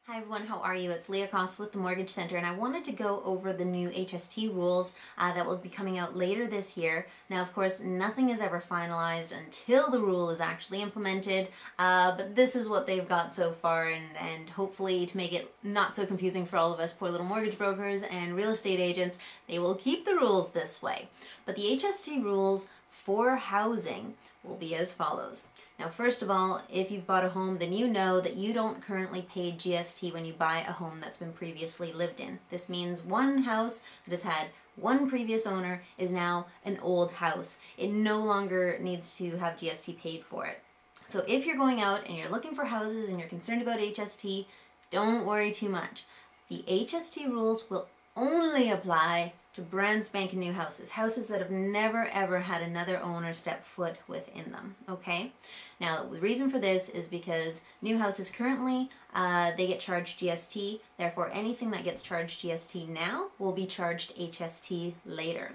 Hi everyone, how are you? It's Leah Coss with the Mortgage Center, and I wanted to go over the new HST rules that will be coming out later this year. Now, of course, nothing is ever finalized until the rule is actually implemented, but this is what they've got so far, and hopefully to make it not so confusing for all of us poor little mortgage brokers and real estate agents, they will keep the rules this way. But the HST rules for housing will be as follows. Now, first of all, if you've bought a home, then you know that you don't currently pay GST when you buy a home that's been previously lived in. This means one house that has had one previous owner is now an old house. It no longer needs to have GST paid for it. So if you're going out and you're looking for houses and you're concerned about HST, don't worry too much. The HST rules will only apply to brand spanking new houses, houses that have never ever had another owner step foot within them, okay? Now, the reason for this is because new houses currently, they get charged GST, therefore anything that gets charged GST now will be charged HST later.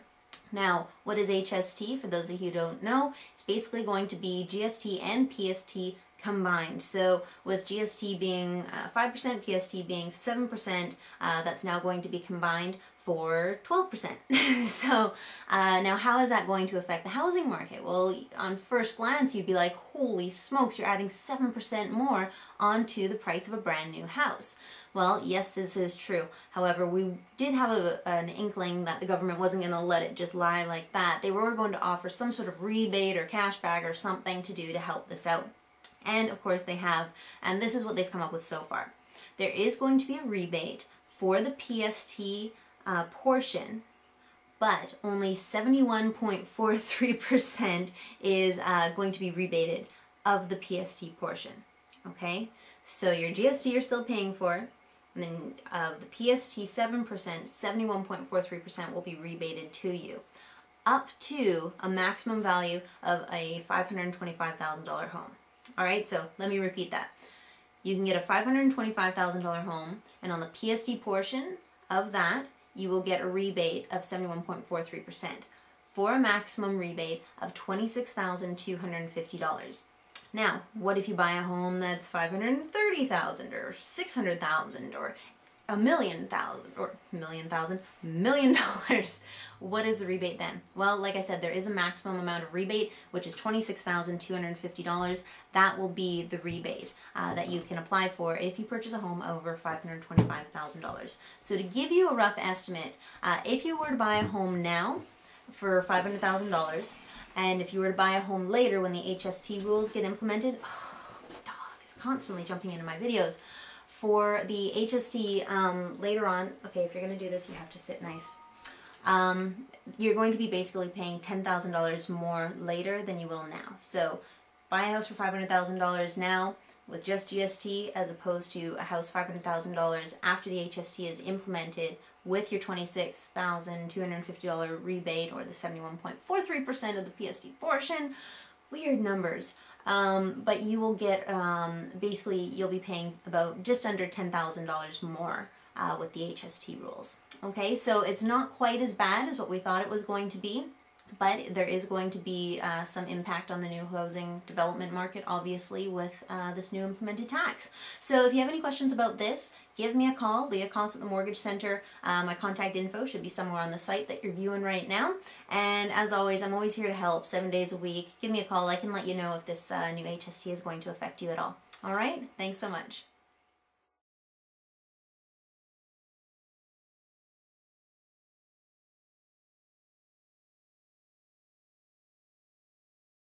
Now, what is HST? For those of you who don't know, it's basically going to be GST and PST combined. So with GST being 5%, PST being 7%, that's now going to be combined for 12%. So now how is that going to affect the housing market? Well, on first glance, you'd be like, holy smokes, you're adding 7% more onto the price of a brand new house. Well, yes, this is true. However, we did have an inkling that the government wasn't going to let it just lie like that. They were going to offer some sort of rebate or cashback or something to do to help this out. And of course they have, and this is what they've come up with so far. There is going to be a rebate for the PST portion, but only 71.43% is going to be rebated of the PST portion. Okay, so your GST you're still paying for, and then of the PST 7%, 71.43% will be rebated to you, up to a maximum value of a $525,000 home. All right, so let me repeat that. You can get a $525,000 home, and on the PST portion of that, you will get a rebate of 71.43% for a maximum rebate of $26,250. Now, what if you buy a home that's $530,000 or $600,000 or $1 million? What is the rebate then? Well, like I said, there is a maximum amount of rebate, which is $26,250. That will be the rebate that you can apply for if you purchase a home over $525,000. So to give you a rough estimate, if you were to buy a home now for $500,000, and if you were to buy a home later when the HST rules get implemented, oh, my dog is constantly jumping into my videos. For the HST later on, okay, if you're going to do this, you have to sit nice. You're going to be basically paying $10,000 more later than you will now. So buy a house for $500,000 now with just GST, as opposed to a house $500,000 after the HST is implemented with your $26,250 rebate or the 71.43% of the PST portion. Weird numbers. But you will get, basically you'll be paying about just under $10,000 more with the HST rules. Okay, so it's not quite as bad as what we thought it was going to be, but there is going to be some impact on the new housing development market, obviously, with this new implemented tax. So if you have any questions about this, give me a call, Leah Coss at the Mortgage Center. My contact info should be somewhere on the site that you're viewing right now. And as always, I'm always here to help 7 days a week. Give me a call. I can let you know if this new HST is going to affect you at all. All right? Thanks so much.